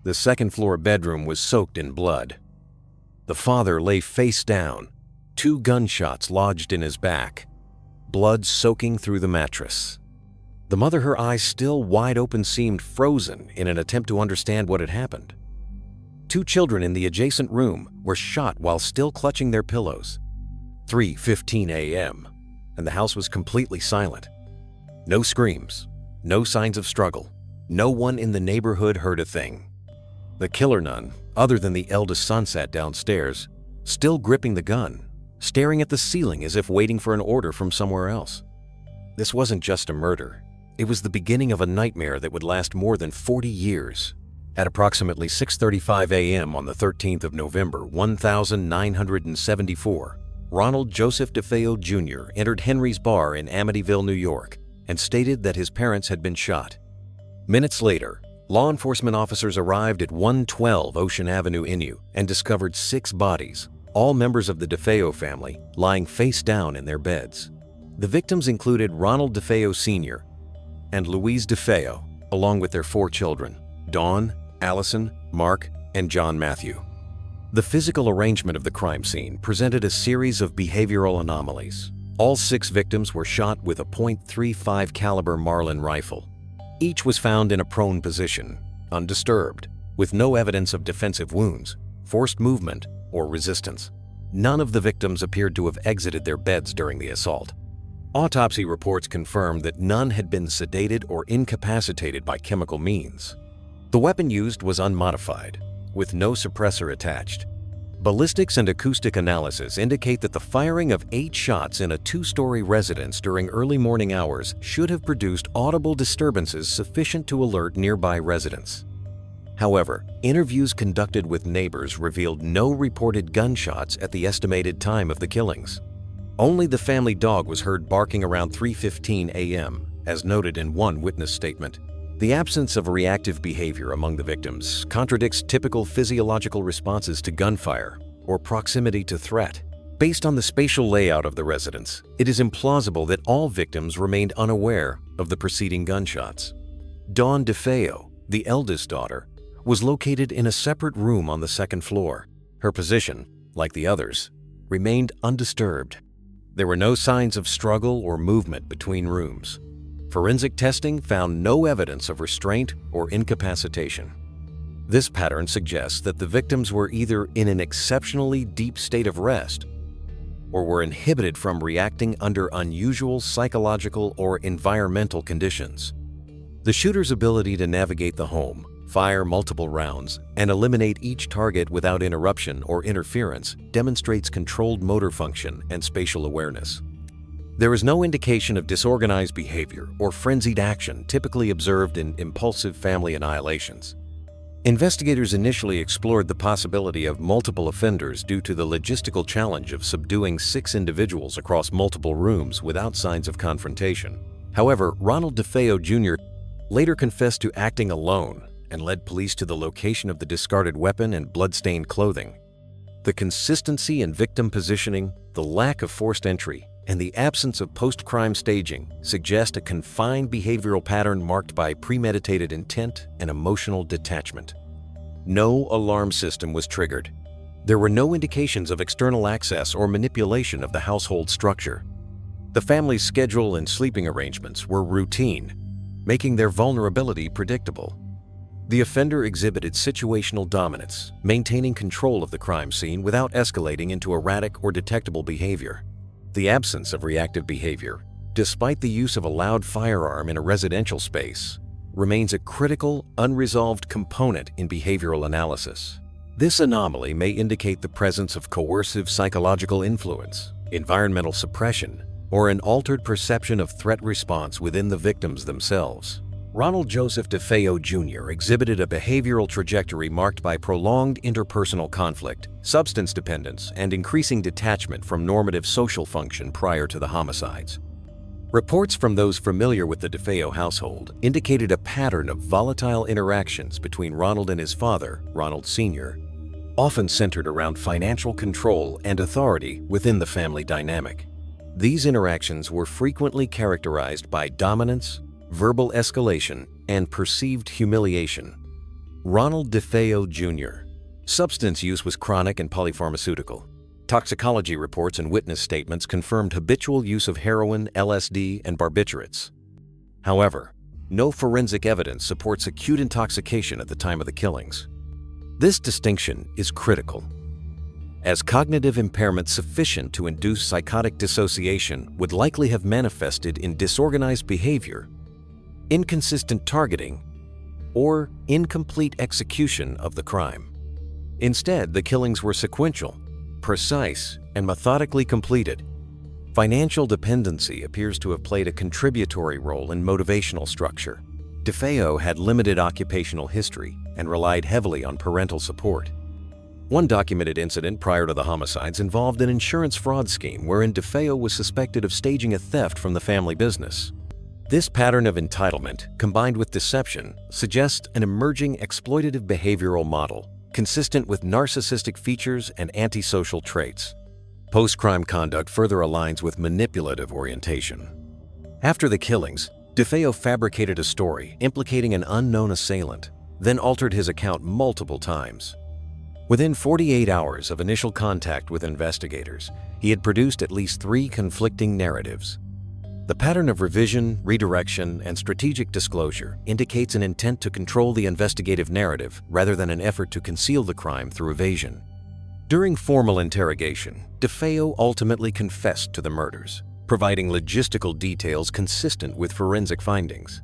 The second-floor bedroom was soaked in blood. The father lay face down, 2 gunshots lodged in his back, blood soaking through the mattress. The mother, her eyes still wide open, seemed frozen in an attempt to understand what had happened. 2 children in the adjacent room were shot while still clutching their pillows. 3:15 a.m., and the house was completely silent. No screams, no signs of struggle. No one in the neighborhood heard a thing. The killer, none other than the eldest son, sat downstairs, still gripping the gun, staring at the ceiling as if waiting for an order from somewhere else. This wasn't just a murder. It was the beginning of a nightmare that would last more than 40 years. At approximately 6:35 a.m. on the 13th of November, 1974, Ronald Joseph DeFeo Jr. entered Henry's Bar in Amityville, New York, and stated that his parents had been shot. Minutes later, law enforcement officers arrived at 112 Ocean Avenue, Innu, and discovered 6 bodies, all members of the DeFeo family, lying face down in their beds. The victims included Ronald DeFeo Sr. and Louise DeFeo, along with their 4 children, Dawn, Allison, Mark, and John Matthew. The physical arrangement of the crime scene presented a series of behavioral anomalies. All 6 victims were shot with a .35 caliber Marlin rifle. Each was found in a prone position, undisturbed, with no evidence of defensive wounds, forced movement, or resistance. None of the victims appeared to have exited their beds during the assault. Autopsy reports confirmed that none had been sedated or incapacitated by chemical means. The weapon used was unmodified, with no suppressor attached. Ballistics and acoustic analysis indicate that the firing of 8 shots in a 2-story residence during early morning hours should have produced audible disturbances sufficient to alert nearby residents. However, interviews conducted with neighbors revealed no reported gunshots at the estimated time of the killings. Only the family dog was heard barking around 3:15 a.m., as noted in one witness statement. The absence of reactive behavior among the victims contradicts typical physiological responses to gunfire or proximity to threat. Based on the spatial layout of the residence, it is implausible that all victims remained unaware of the preceding gunshots. Dawn DeFeo, the eldest daughter, was located in a separate room on the 2nd floor. Her position, like the others, remained undisturbed. There were no signs of struggle or movement between rooms. Forensic testing found no evidence of restraint or incapacitation. This pattern suggests that the victims were either in an exceptionally deep state of rest or were inhibited from reacting under unusual psychological or environmental conditions. The shooter's ability to navigate the home, fire multiple rounds, and eliminate each target without interruption or interference demonstrates controlled motor function and spatial awareness. There is no indication of disorganized behavior or frenzied action typically observed in impulsive family annihilations. Investigators initially explored the possibility of multiple offenders due to the logistical challenge of subduing 6 individuals across multiple rooms without signs of confrontation. However, Ronald DeFeo Jr. later confessed to acting alone and led police to the location of the discarded weapon and blood-stained clothing. The consistency in victim positioning, the lack of forced entry, and the absence of post-crime staging suggest a confined behavioral pattern marked by premeditated intent and emotional detachment. No alarm system was triggered. There were no indications of external access or manipulation of the household structure. The family's schedule and sleeping arrangements were routine, making their vulnerability predictable. The offender exhibited situational dominance, maintaining control of the crime scene without escalating into erratic or detectable behavior. The absence of reactive behavior, despite the use of a loud firearm in a residential space, remains a critical, unresolved component in behavioral analysis. This anomaly may indicate the presence of coercive psychological influence, environmental suppression, or an altered perception of threat response within the victims themselves. Ronald Joseph DeFeo Jr. exhibited a behavioral trajectory marked by prolonged interpersonal conflict, substance dependence, and increasing detachment from normative social function prior to the homicides. Reports from those familiar with the DeFeo household indicated a pattern of volatile interactions between Ronald and his father, Ronald Sr., often centered around financial control and authority within the family dynamic. These interactions were frequently characterized by dominance, verbal escalation, and perceived humiliation. Ronald DeFeo Jr. Substance use was chronic and polypharmaceutical. Toxicology reports and witness statements confirmed habitual use of heroin, LSD, and barbiturates. However, no forensic evidence supports acute intoxication at the time of the killings. This distinction is critical, as cognitive impairment sufficient to induce psychotic dissociation would likely have manifested in disorganized behavior, inconsistent targeting, or incomplete execution of the crime. Instead, the killings were sequential, precise, and methodically completed. Financial dependency appears to have played a contributory role in motivational structure. DeFeo had limited occupational history and relied heavily on parental support. One documented incident prior to the homicides involved an insurance fraud scheme wherein DeFeo was suspected of staging a theft from the family business. This pattern of entitlement, combined with deception, suggests an emerging exploitative behavioral model consistent with narcissistic features and antisocial traits. Post-crime conduct further aligns with manipulative orientation. After the killings, DeFeo fabricated a story implicating an unknown assailant, then altered his account multiple times. Within 48 hours of initial contact with investigators, he had produced at least 3 conflicting narratives. The pattern of revision, redirection, and strategic disclosure indicates an intent to control the investigative narrative rather than an effort to conceal the crime through evasion. During formal interrogation, DeFeo ultimately confessed to the murders, providing logistical details consistent with forensic findings.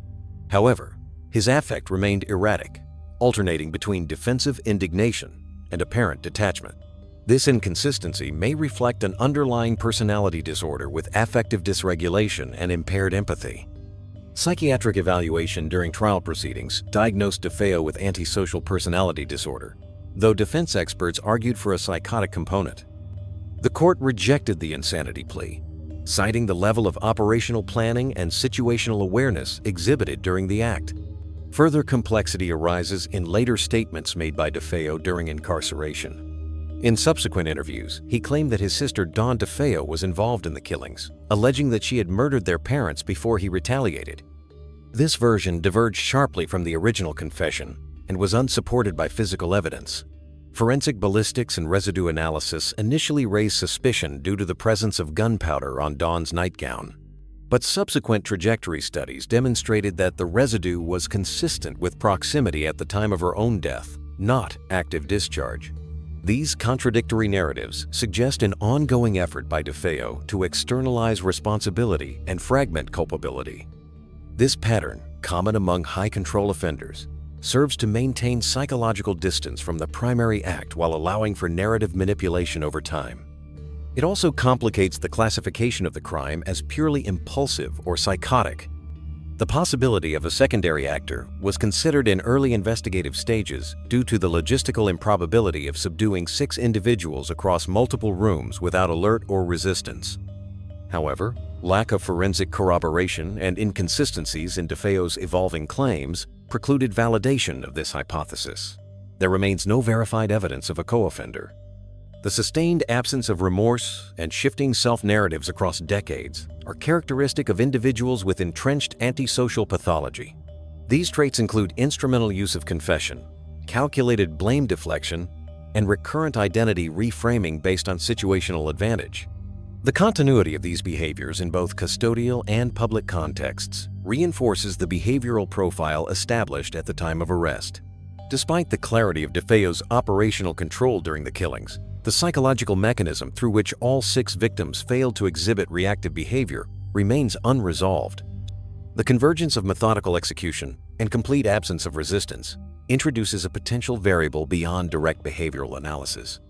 However, his affect remained erratic, alternating between defensive indignation and apparent detachment. This inconsistency may reflect an underlying personality disorder with affective dysregulation and impaired empathy. Psychiatric evaluation during trial proceedings diagnosed DeFeo with antisocial personality disorder, though defense experts argued for a psychotic component. The court rejected the insanity plea, citing the level of operational planning and situational awareness exhibited during the act. Further complexity arises in later statements made by DeFeo during incarceration. In subsequent interviews, he claimed that his sister Dawn DeFeo was involved in the killings, alleging that she had murdered their parents before he retaliated. This version diverged sharply from the original confession and was unsupported by physical evidence. Forensic ballistics and residue analysis initially raised suspicion due to the presence of gunpowder on Dawn's nightgown. But subsequent trajectory studies demonstrated that the residue was consistent with proximity at the time of her own death, not active discharge. These contradictory narratives suggest an ongoing effort by DeFeo to externalize responsibility and fragment culpability. This pattern, common among high-control offenders, serves to maintain psychological distance from the primary act while allowing for narrative manipulation over time. It also complicates the classification of the crime as purely impulsive or psychotic. The possibility of a secondary actor was considered in early investigative stages due to the logistical improbability of subduing 6 individuals across multiple rooms without alert or resistance. However, lack of forensic corroboration and inconsistencies in DeFeo's evolving claims precluded validation of this hypothesis. There remains no verified evidence of a co-offender. The sustained absence of remorse and shifting self-narratives across decades are characteristic of individuals with entrenched antisocial pathology. These traits include instrumental use of confession, calculated blame deflection, and recurrent identity reframing based on situational advantage. The continuity of these behaviors in both custodial and public contexts reinforces the behavioral profile established at the time of arrest. Despite the clarity of DeFeo's operational control during the killings, the psychological mechanism through which all 6 victims failed to exhibit reactive behavior remains unresolved. The convergence of methodical execution and complete absence of resistance introduces a potential variable beyond direct behavioral analysis.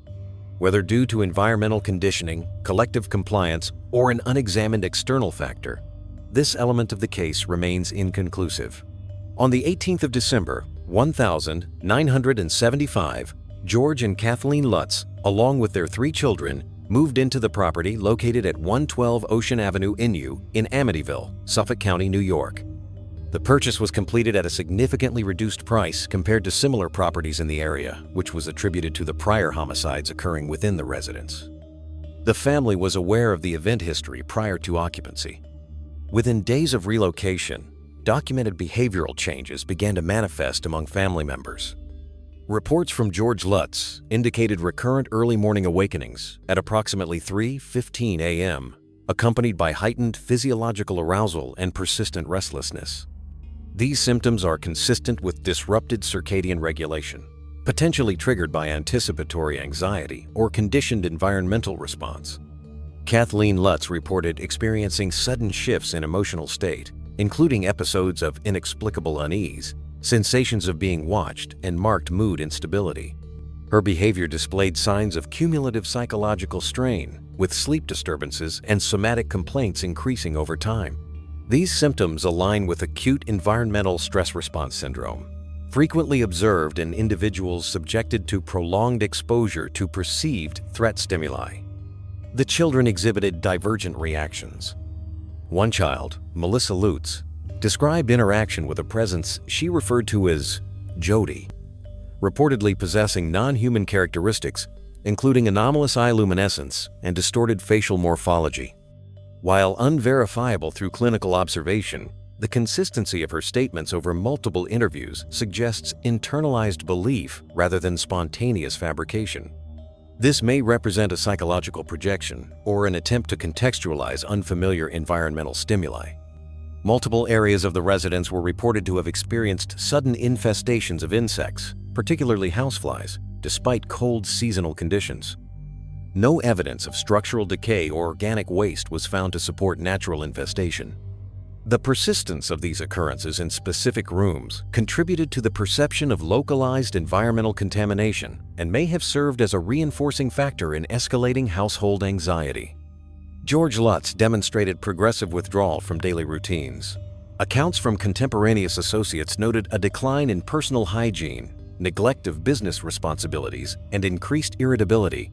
Whether due to environmental conditioning, collective compliance, or an unexamined external factor, this element of the case remains inconclusive. On the 18th of December, 1975, George and Kathleen Lutz, along with their 3 children, moved into the property located at 112 Ocean Avenue in Amityville, Suffolk County, New York. The purchase was completed at a significantly reduced price compared to similar properties in the area, which was attributed to the prior homicides occurring within the residence. The family was aware of the event history prior to occupancy. Within days of relocation, documented behavioral changes began to manifest among family members. Reports from George Lutz indicated recurrent early morning awakenings at approximately 3:15 a.m., accompanied by heightened physiological arousal and persistent restlessness. These symptoms are consistent with disrupted circadian regulation, potentially triggered by anticipatory anxiety or conditioned environmental response. Kathleen Lutz reported experiencing sudden shifts in emotional state, including episodes of inexplicable unease, sensations of being watched, and marked mood instability. Her behavior displayed signs of cumulative psychological strain, with sleep disturbances and somatic complaints increasing over time. These symptoms align with acute environmental stress response syndrome, frequently observed in individuals subjected to prolonged exposure to perceived threat stimuli. The children exhibited divergent reactions. One child, Melissa Lutz, described interaction with a presence she referred to as Jody, reportedly possessing non-human characteristics, including anomalous eye luminescence and distorted facial morphology. While unverifiable through clinical observation, the consistency of her statements over multiple interviews suggests internalized belief rather than spontaneous fabrication. This may represent a psychological projection or an attempt to contextualize unfamiliar environmental stimuli. Multiple areas of the residence were reported to have experienced sudden infestations of insects, particularly houseflies, despite cold seasonal conditions. No evidence of structural decay or organic waste was found to support natural infestation. The persistence of these occurrences in specific rooms contributed to the perception of localized environmental contamination and may have served as a reinforcing factor in escalating household anxiety. George Lutz demonstrated progressive withdrawal from daily routines. Accounts from contemporaneous associates noted a decline in personal hygiene, neglect of business responsibilities, and increased irritability.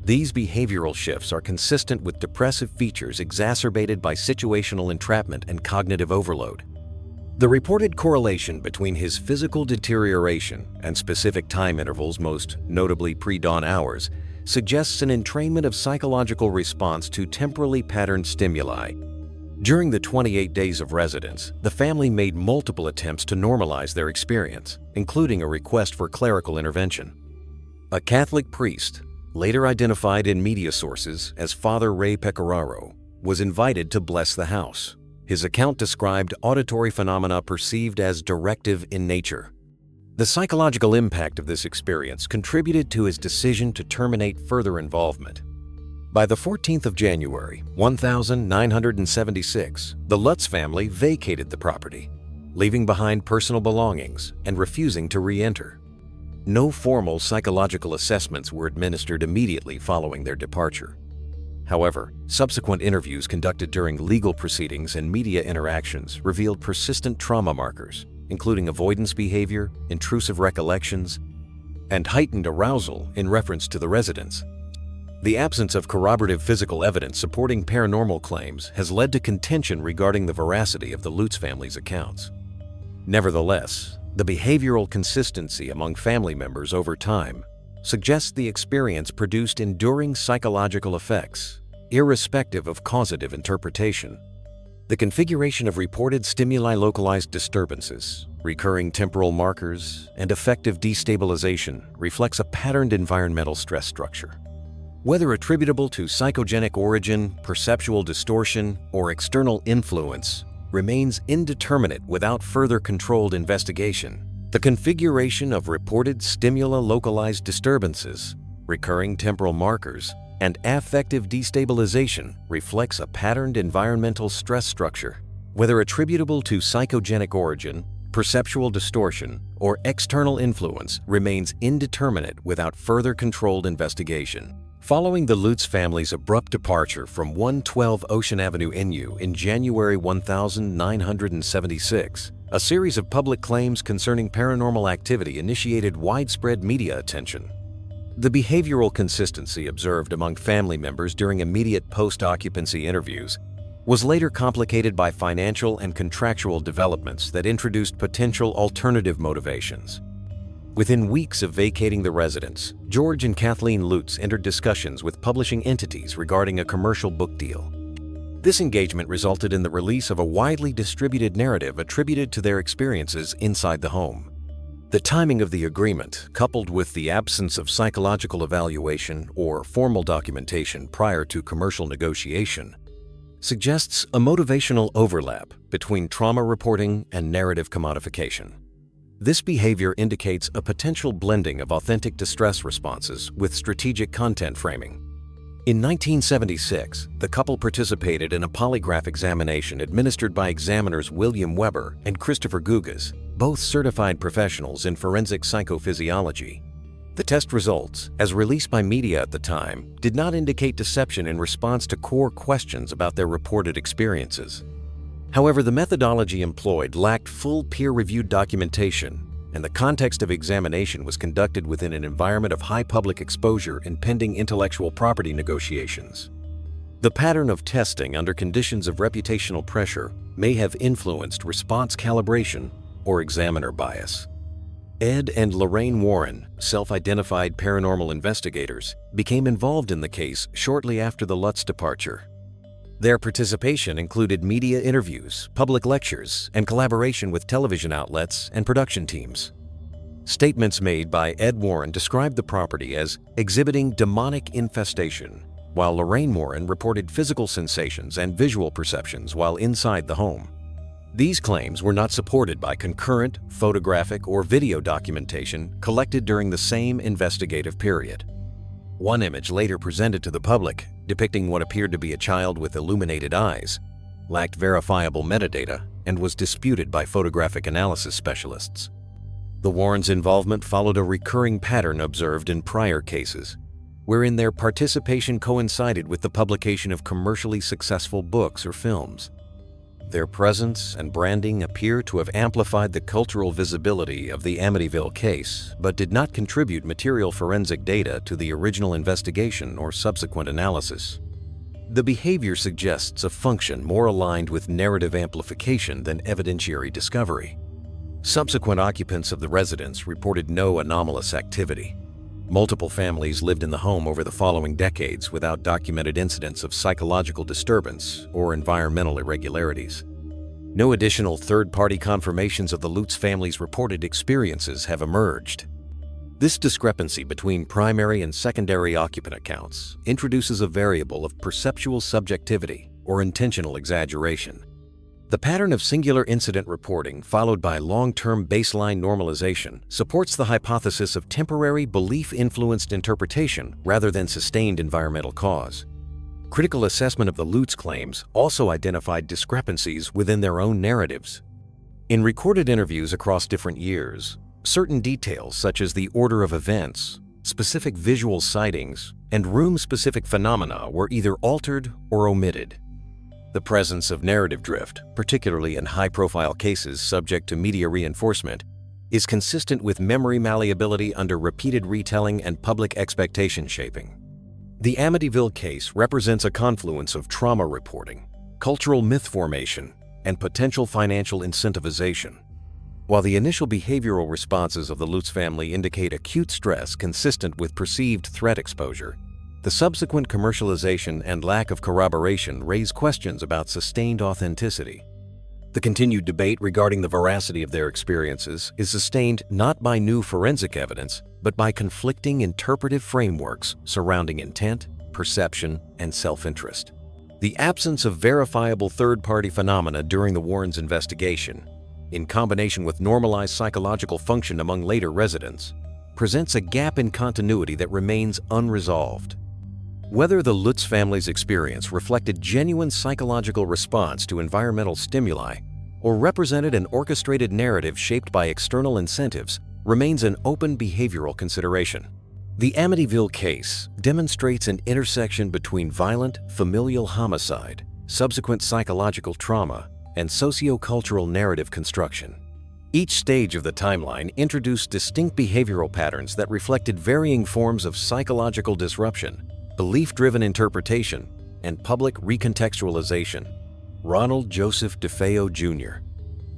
These behavioral shifts are consistent with depressive features exacerbated by situational entrapment and cognitive overload. The reported correlation between his physical deterioration and specific time intervals, most notably pre-dawn hours, suggests an entrainment of psychological response to temporally patterned stimuli. During the 28 days of residence, the family made multiple attempts to normalize their experience, including a request for clerical intervention. A Catholic priest, later identified in media sources as Father Ray Pecoraro, was invited to bless the house. His account described auditory phenomena perceived as directive in nature. The psychological impact of this experience contributed to his decision to terminate further involvement. By the 14th of January, 1976, the Lutz family vacated the property, leaving behind personal belongings and refusing to re-enter. No formal psychological assessments were administered immediately following their departure. However, subsequent interviews conducted during legal proceedings and media interactions revealed persistent trauma markers, including avoidance behavior, intrusive recollections, and heightened arousal in reference to the residents. The absence of corroborative physical evidence supporting paranormal claims has led to contention regarding the veracity of the Lutz family's accounts. Nevertheless, the behavioral consistency among family members over time suggests the experience produced enduring psychological effects, irrespective of causative interpretation. The configuration of reported stimuli-localized disturbances, recurring temporal markers, and effective destabilization reflects a patterned environmental stress structure. Whether attributable to psychogenic origin, perceptual distortion, or external influence, remains indeterminate without further controlled investigation. The configuration of reported stimuli-localized disturbances, recurring temporal markers, and affective destabilization reflects a patterned environmental stress structure. Whether attributable to psychogenic origin, perceptual distortion, or external influence remains indeterminate without further controlled investigation. Following the Lutz family's abrupt departure from 112 Ocean Avenue NU in January 1976, a series of public claims concerning paranormal activity initiated widespread media attention. The behavioral consistency observed among family members during immediate post-occupancy interviews was later complicated by financial and contractual developments that introduced potential alternative motivations. Within weeks of vacating the residence, George and Kathleen Lutz entered discussions with publishing entities regarding a commercial book deal. This engagement resulted in the release of a widely distributed narrative attributed to their experiences inside the home. The timing of the agreement, coupled with the absence of psychological evaluation or formal documentation prior to commercial negotiation, suggests a motivational overlap between trauma reporting and narrative commodification. This behavior indicates a potential blending of authentic distress responses with strategic content framing. In 1976, the couple participated in a polygraph examination administered by examiners William Weber and Christopher Gugas, both certified professionals in forensic psychophysiology. The test results, as released by media at the time, did not indicate deception in response to core questions about their reported experiences. However, the methodology employed lacked full peer-reviewed documentation, and the context of examination was conducted within an environment of high public exposure and pending intellectual property negotiations. The pattern of testing under conditions of reputational pressure may have influenced response calibration or examiner bias. Ed and Lorraine Warren, self-identified paranormal investigators, became involved in the case shortly after the Lutz departure. Their participation included media interviews, public lectures, and collaboration with television outlets and production teams. Statements made by Ed Warren described the property as exhibiting demonic infestation, while Lorraine Warren reported physical sensations and visual perceptions while inside the home. These claims were not supported by concurrent photographic or video documentation collected during the same investigative period. One image later presented to the public, depicting what appeared to be a child with illuminated eyes, lacked verifiable metadata and was disputed by photographic analysis specialists. The Warrens' involvement followed a recurring pattern observed in prior cases, wherein their participation coincided with the publication of commercially successful books or films. Their presence and branding appear to have amplified the cultural visibility of the Amityville case, but did not contribute material forensic data to the original investigation or subsequent analysis. The behavior suggests a function more aligned with narrative amplification than evidentiary discovery. Subsequent occupants of the residence reported no anomalous activity. Multiple families lived in the home over the following decades without documented incidents of psychological disturbance or environmental irregularities. No additional third-party confirmations of the Lutz family's reported experiences have emerged. This discrepancy between primary and secondary occupant accounts introduces a variable of perceptual subjectivity or intentional exaggeration. The pattern of singular incident reporting followed by long-term baseline normalization supports the hypothesis of temporary belief-influenced interpretation rather than sustained environmental cause. Critical assessment of the Lutz claims also identified discrepancies within their own narratives. In recorded interviews across different years, certain details such as the order of events, specific visual sightings, and room-specific phenomena were either altered or omitted. The presence of narrative drift, particularly in high-profile cases subject to media reinforcement, is consistent with memory malleability under repeated retelling and public expectation shaping. The Amityville case represents a confluence of trauma reporting, cultural myth formation, and potential financial incentivization. While the initial behavioral responses of the Lutz family indicate acute stress consistent with perceived threat exposure, the subsequent commercialization and lack of corroboration raise questions about sustained authenticity. The continued debate regarding the veracity of their experiences is sustained not by new forensic evidence, but by conflicting interpretive frameworks surrounding intent, perception, and self-interest. The absence of verifiable third-party phenomena during the Warrens' investigation, in combination with normalized psychological function among later residents, presents a gap in continuity that remains unresolved. Whether the Lutz family's experience reflected genuine psychological response to environmental stimuli or represented an orchestrated narrative shaped by external incentives remains an open behavioral consideration. The Amityville case demonstrates an intersection between violent familial homicide, subsequent psychological trauma, and sociocultural narrative construction. Each stage of the timeline introduced distinct behavioral patterns that reflected varying forms of psychological disruption, belief-driven interpretation, and public recontextualization. Ronald Joseph DeFeo Jr.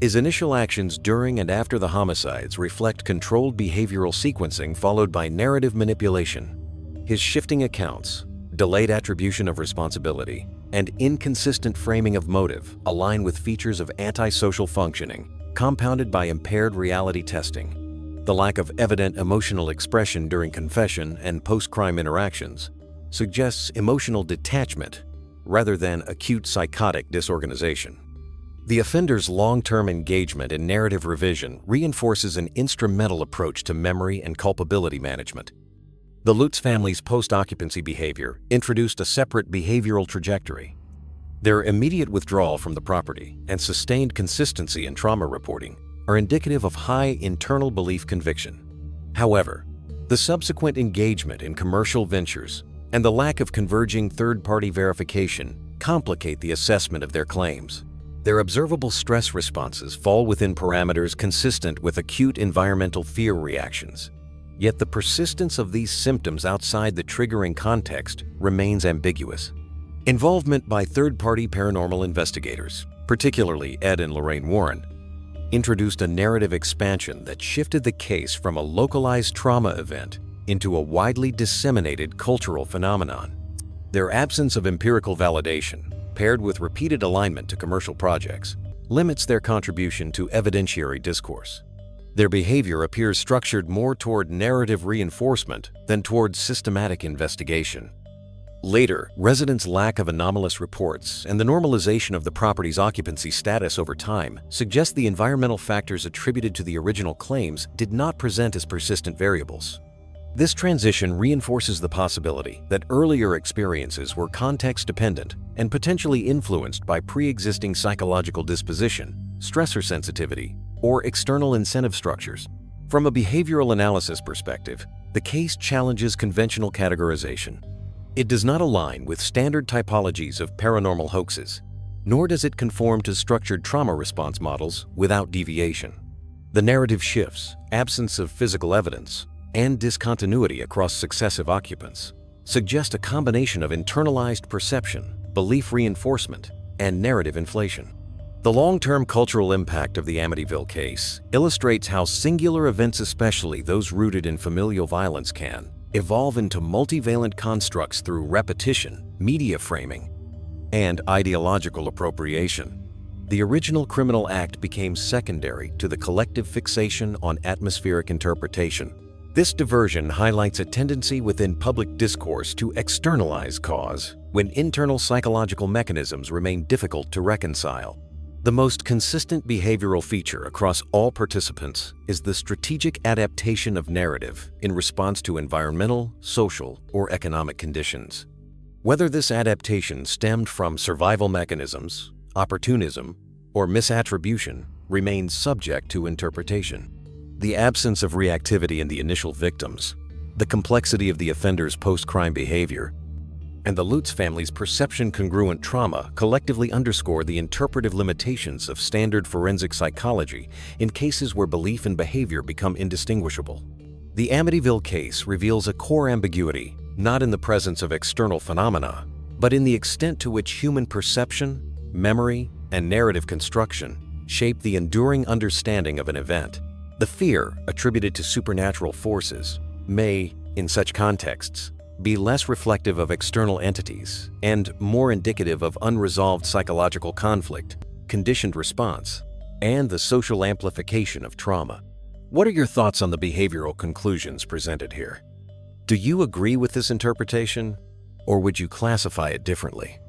His initial actions during and after the homicides reflect controlled behavioral sequencing followed by narrative manipulation. His shifting accounts, delayed attribution of responsibility, and inconsistent framing of motive align with features of antisocial functioning, compounded by impaired reality testing. The lack of evident emotional expression during confession and post-crime interactions suggests emotional detachment rather than acute psychotic disorganization. The offender's long-term engagement in narrative revision reinforces an instrumental approach to memory and culpability management. The Lutz family's post-occupancy behavior introduced a separate behavioral trajectory. Their immediate withdrawal from the property and sustained consistency in trauma reporting are indicative of high internal belief conviction. However, the subsequent engagement in commercial ventures and the lack of converging third-party verification complicate the assessment of their claims. Their observable stress responses fall within parameters consistent with acute environmental fear reactions. Yet the persistence of these symptoms outside the triggering context remains ambiguous. Involvement by third-party paranormal investigators, particularly Ed and Lorraine Warren, introduced a narrative expansion that shifted the case from a localized trauma event into a widely disseminated cultural phenomenon. Their absence of empirical validation, paired with repeated alignment to commercial projects, limits their contribution to evidentiary discourse. Their behavior appears structured more toward narrative reinforcement than toward systematic investigation. Later, residents' lack of anomalous reports and the normalization of the property's occupancy status over time suggest the environmental factors attributed to the original claims did not present as persistent variables. This transition reinforces the possibility that earlier experiences were context-dependent and potentially influenced by pre-existing psychological disposition, stressor sensitivity, or external incentive structures. From a behavioral analysis perspective, the case challenges conventional categorization. It does not align with standard typologies of paranormal hoaxes, nor does it conform to structured trauma response models without deviation. The narrative shifts, absence of physical evidence, and discontinuity across successive occupants suggest a combination of internalized perception, belief reinforcement, and narrative inflation. The long-term cultural impact of the Amityville case illustrates how singular events, especially those rooted in familial violence, can evolve into multivalent constructs through repetition, media framing, and ideological appropriation. The original criminal act became secondary to the collective fixation on atmospheric interpretation. This diversion highlights a tendency within public discourse to externalize cause when internal psychological mechanisms remain difficult to reconcile. The most consistent behavioral feature across all participants is the strategic adaptation of narrative in response to environmental, social, or economic conditions. Whether this adaptation stemmed from survival mechanisms, opportunism, or misattribution remains subject to interpretation. The absence of reactivity in the initial victims, the complexity of the offender's post-crime behavior, and the Lutz family's perception-congruent trauma collectively underscore the interpretive limitations of standard forensic psychology in cases where belief and behavior become indistinguishable. The Amityville case reveals a core ambiguity, not in the presence of external phenomena, but in the extent to which human perception, memory, and narrative construction shape the enduring understanding of an event. The fear attributed to supernatural forces may, in such contexts, be less reflective of external entities and more indicative of unresolved psychological conflict, conditioned response, and the social amplification of trauma. What are your thoughts on the behavioral conclusions presented here? Do you agree with this interpretation, or would you classify it differently?